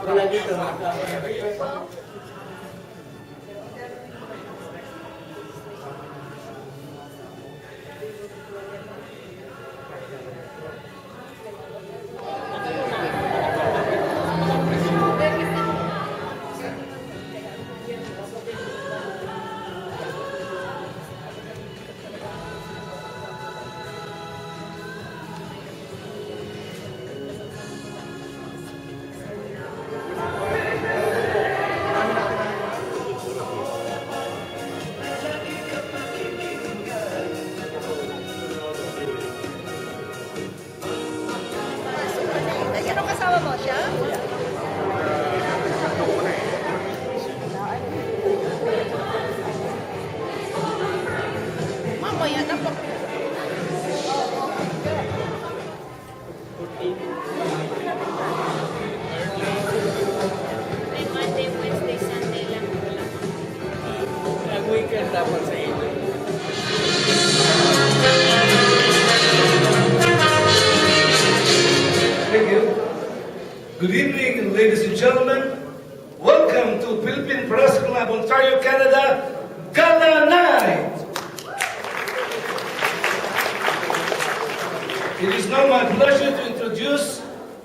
Wala dito. Thank you. Good evening, ladies and gentlemen. Welcome to Philippine Press Club, Ontario, Canada, Gala Night. It is now my pleasure to introduce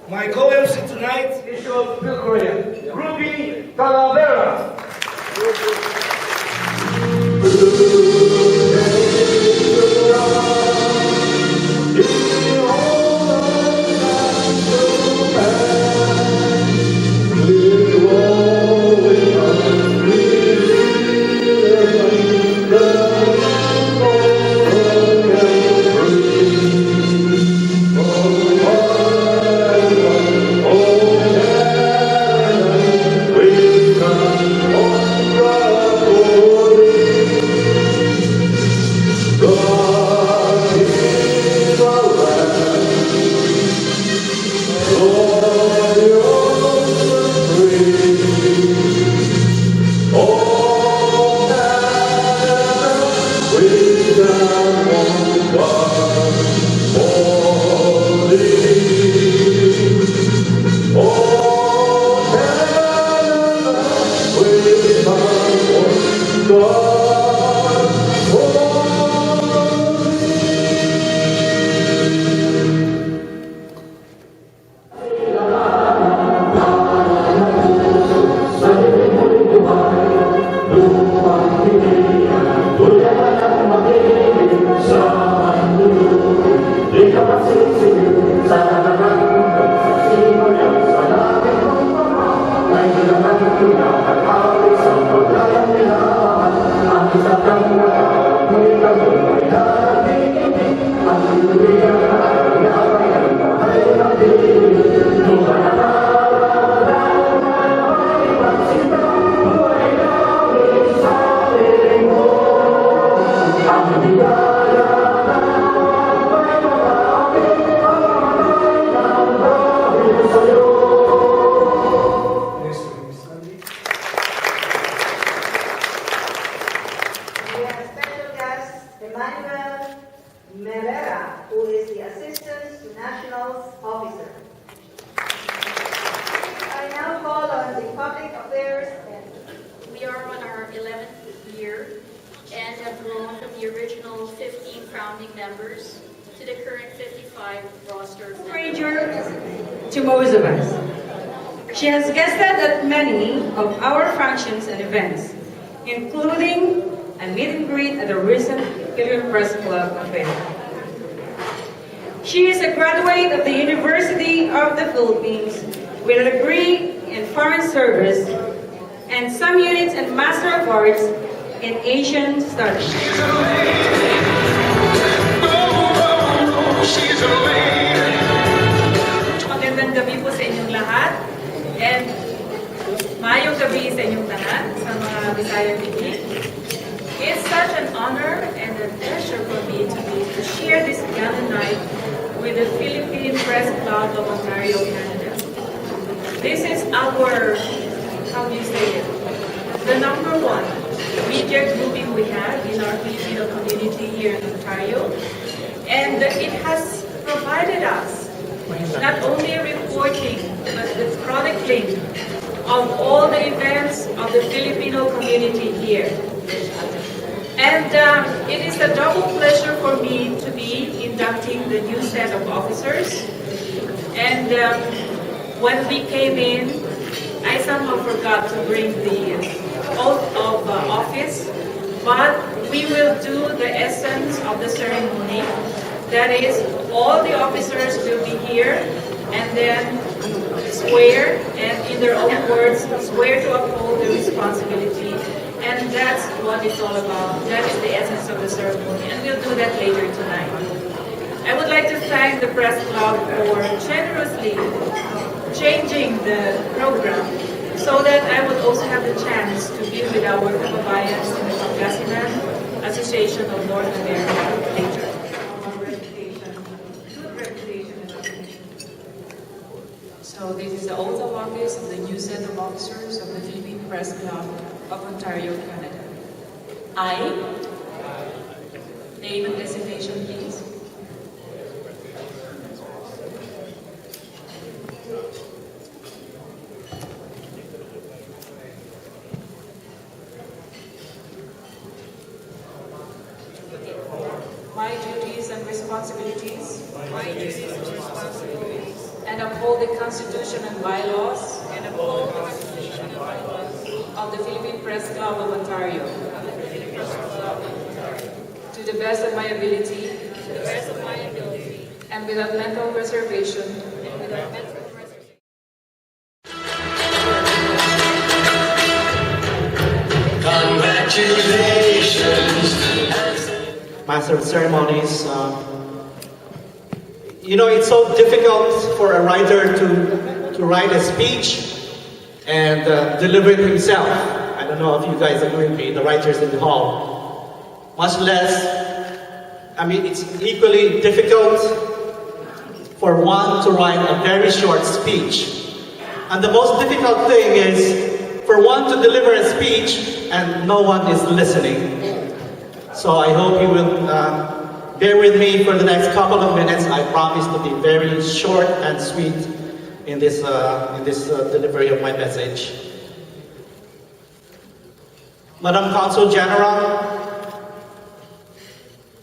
my co-MC tonight, Bishop Pilgrim, Ruby Talavera. We are on our 11th year and have grown from the original 15 founding members to the current 55 roster. Stranger to most of us. She has guested at many of our functions and events, including a meet and greet at the recent Philippine Press Club affair. She is a graduate of the University of the Philippines with a degree in Foreign Service and some units and Master of Arts in Asian Studies. She's a lady. She's a lady. Magandang gabi po sa inyong lahat and maayong gabi sa inyong lahat sa mga Bisaya TV. It's such an honor and a pleasure for me to share this gala night with the Philippine Press Club of Ontario, Canada. This is our, how do you say it, the #1 media grouping we have in our Filipino community here in Ontario. And it has provided us not only reporting, but the chronicling of all the events of the Filipino community here. And it is a double pleasure for me to be inducting the new set of officers. And when we came in, I somehow forgot to bring the oath of office, but we will do the essence of the ceremony. That is, all the officers will be here and then swear, and in their own words, swear to uphold the responsibility. And that's what it's all about. That is the essence of the ceremony, and we'll do that later tonight. I would like to thank the Press Club for generously changing the program so that I would also have the chance to be with our kababayans in the Pangasinan Association of North America later. So this is the oath of office of the new set of officers of the Philippine Press Club of Ontario, Canada. I, name and designation please. My duties and responsibilities. And uphold the Constitution and bylaws. Of the Philippine Press Club of Ontario. To the best of my ability. And without mental reservation. Congratulations. Master of Ceremonies, it's so difficult for a writer to write a speech and deliver it himself. I don't know if you guys agree with me, the writers in the hall. Much less, it's equally difficult for one to write a very short speech. And the most difficult thing is for one to deliver a speech and no one is listening. So I hope you will bear with me for the next couple of minutes. I promise to be very short and sweet in this delivery of my message. Madam Consul General,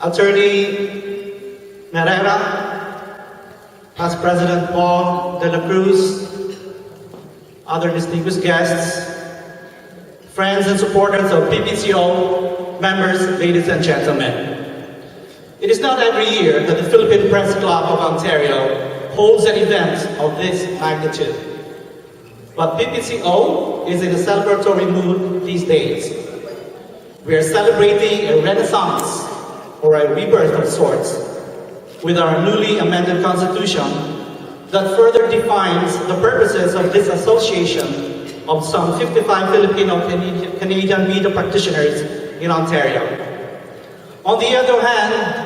Attorney Merera, Past President Paul de la Cruz, other distinguished guests, friends and supporters of PPCO, members, ladies and gentlemen. It is not every year that the Philippine Press Club of Ontario holds an event of this magnitude. But PPCO is in a celebratory mood these days. We are celebrating a renaissance, or a rebirth of sorts, with our newly amended Constitution that further defines the purposes of this association of some 55 Filipino-Canadian media practitioners in Ontario. On the other hand,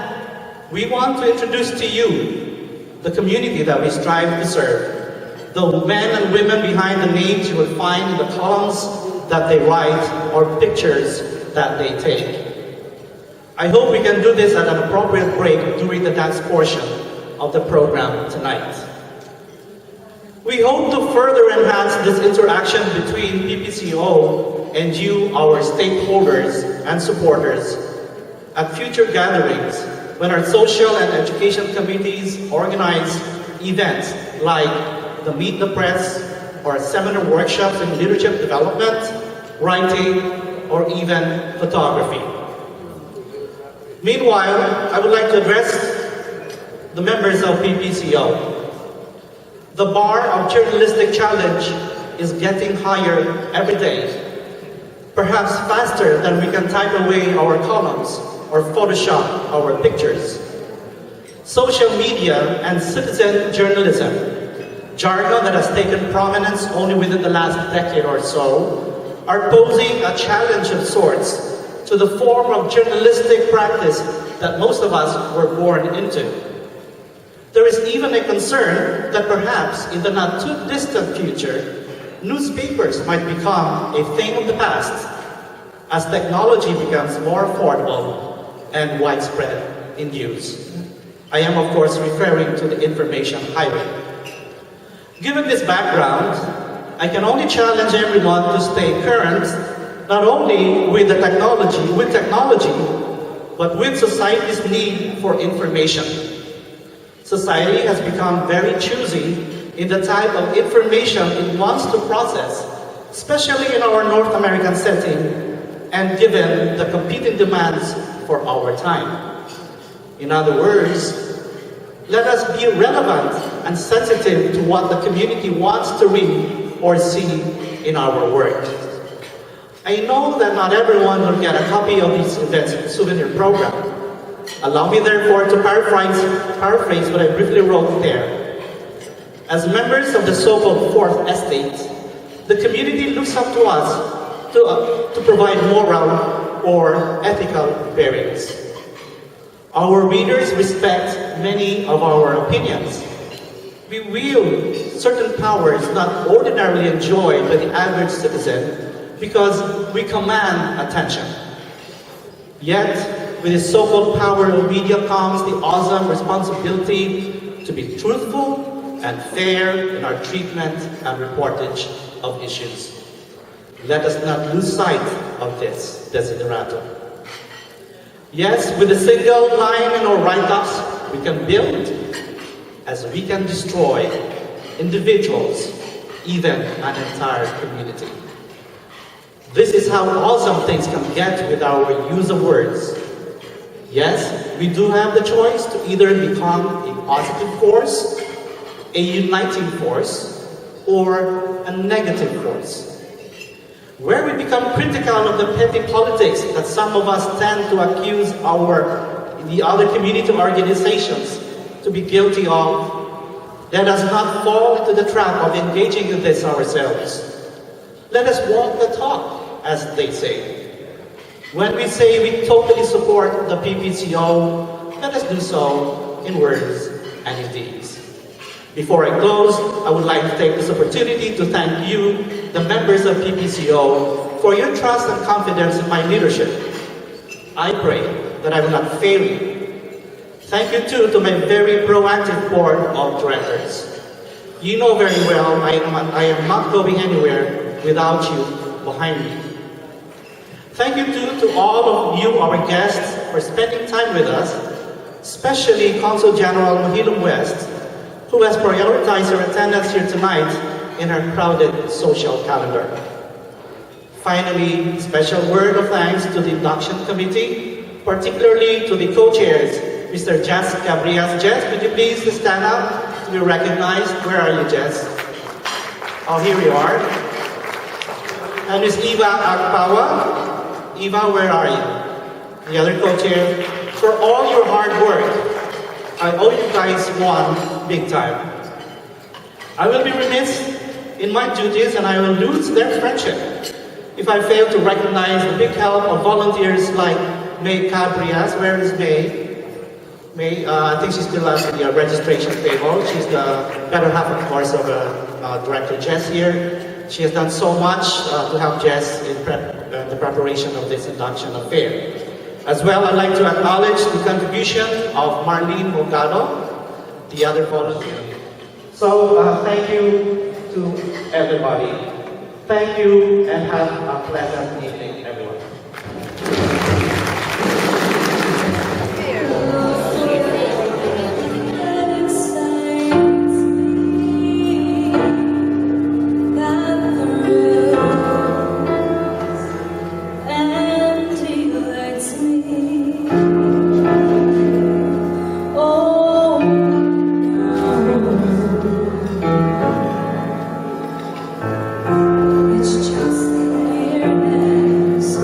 we want to introduce to you the community that we strive to serve, the men and women behind the names you will find in the columns that they write or pictures that they take. I hope we can do this at an appropriate break during the dance portion of the program tonight. We hope to further enhance this interaction between PPCO and you, our stakeholders and supporters, at future gatherings when our social and education committees organize events like the Meet the Press or seminar workshops in leadership development, writing, or even photography. Meanwhile, I would like to address the members of PPCO. The bar of journalistic challenge is getting higher every day, perhaps faster than we can type away our columns or Photoshop our pictures. Social media and citizen journalism, jargon that has taken prominence only within the last decade or so, are posing a challenge of sorts to the form of journalistic practice that most of us were born into. There is even a concern that perhaps in the not too distant future, newspapers might become a thing of the past as technology becomes more affordable and widespread in use. I am, of course, referring to the information highway. Given this background, I can only challenge everyone to stay current, not only with technology, but with society's need for information. Society has become very choosy in the type of information it wants to process, especially in our North American setting, and given the competing demands for our time. In other words, let us be relevant and sensitive to what the community wants to read or see in our work. I know that not everyone will get a copy of this event's souvenir program. Allow me therefore to paraphrase what I briefly wrote there. As members of the so-called Fourth Estate, the community looks up to us to provide moral or ethical bearings. Our readers respect many of our opinions. We wield certain powers not ordinarily enjoyed by the average citizen because we command attention. Yet, with the so-called power of media comes the awesome responsibility to be truthful and fair in our treatment and reportage of issues. Let us not lose sight of this desideratum. Yes, with a single line in our write-ups, we can build as we can destroy individuals, even an entire community. This is how awesome things can get with our use of words. Yes, we do have the choice to either become a positive force, a uniting force, or a negative force. Where we become critical of the petty politics that some of us tend to accuse the other community organizations to be guilty of, let us not fall into the trap of engaging in this ourselves. Let us walk the talk, as they say. When we say we totally support the PPCO, let us do so in words and in deeds. Before I close, I would like to take this opportunity to thank you, the members of PPCO, for your trust and confidence in my leadership. I pray that I will not fail you. Thank you too to my very proactive board of directors. You know very well I am not going anywhere without you behind me. Thank you too to all of you, our guests, for spending time with us, especially Consul General Mahilum West, who has prioritized her attendance here tonight in her crowded social calendar. Finally, special word of thanks to the induction committee, particularly to the co-chairs, Mr. Jess Cabrias. Jess, could you please stand up to be recognized? Where are you, Jess? Oh, here you are. And Ms. Eva Agpawa. Eva, where are you? The other co-chair. For all your hard work, I owe you guys one big time. I will be remiss in my duties and I will lose their friendship if I fail to recognize the big help of volunteers like May Cabrias. Where is May? May, I think she's still at the registration table. She's the better half, of course, of Director Jess here. She has done so much to help Jess in the preparation of this induction affair. As well, I'd like to acknowledge the contribution of Marlene Mogado, the other volunteer. So, thank you to everybody. Thank you and have a pleasant evening, everyone. It's just the weirdness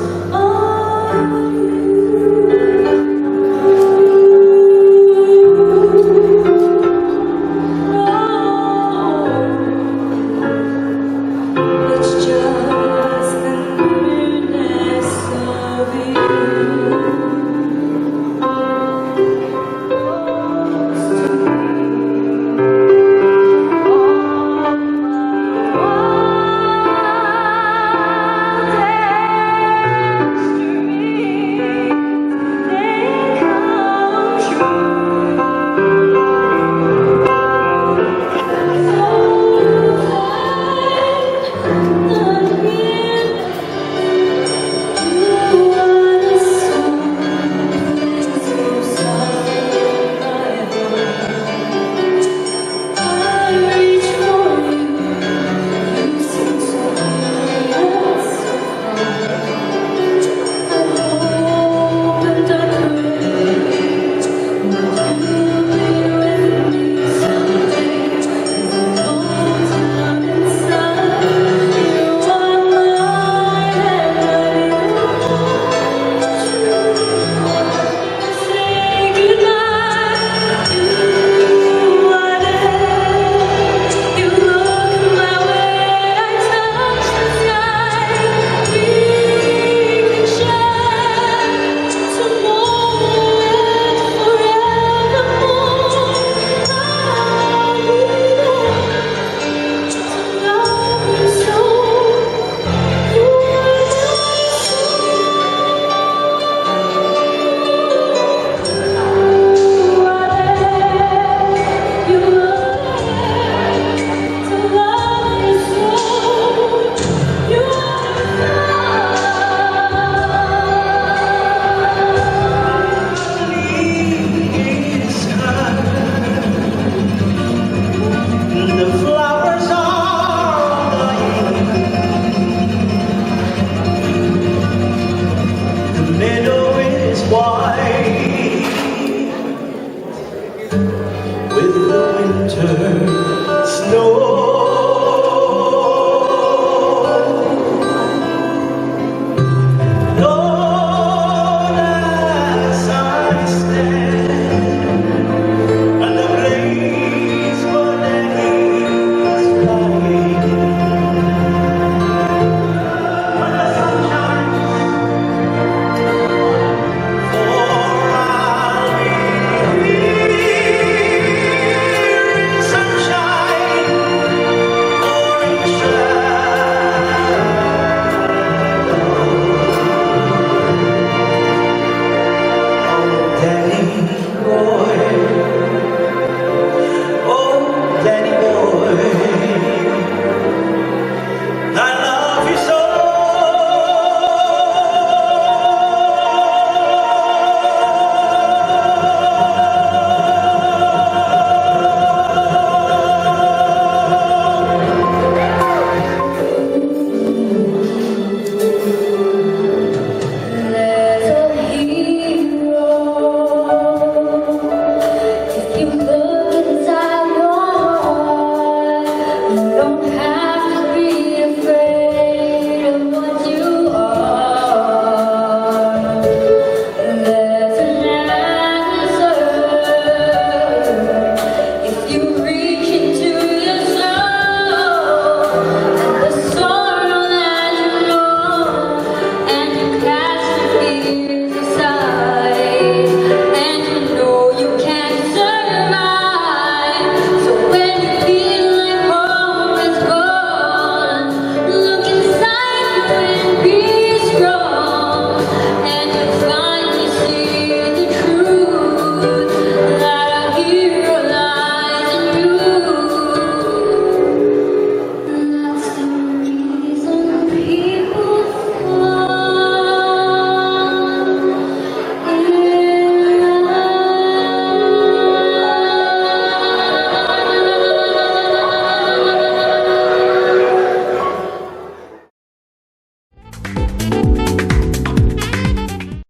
winter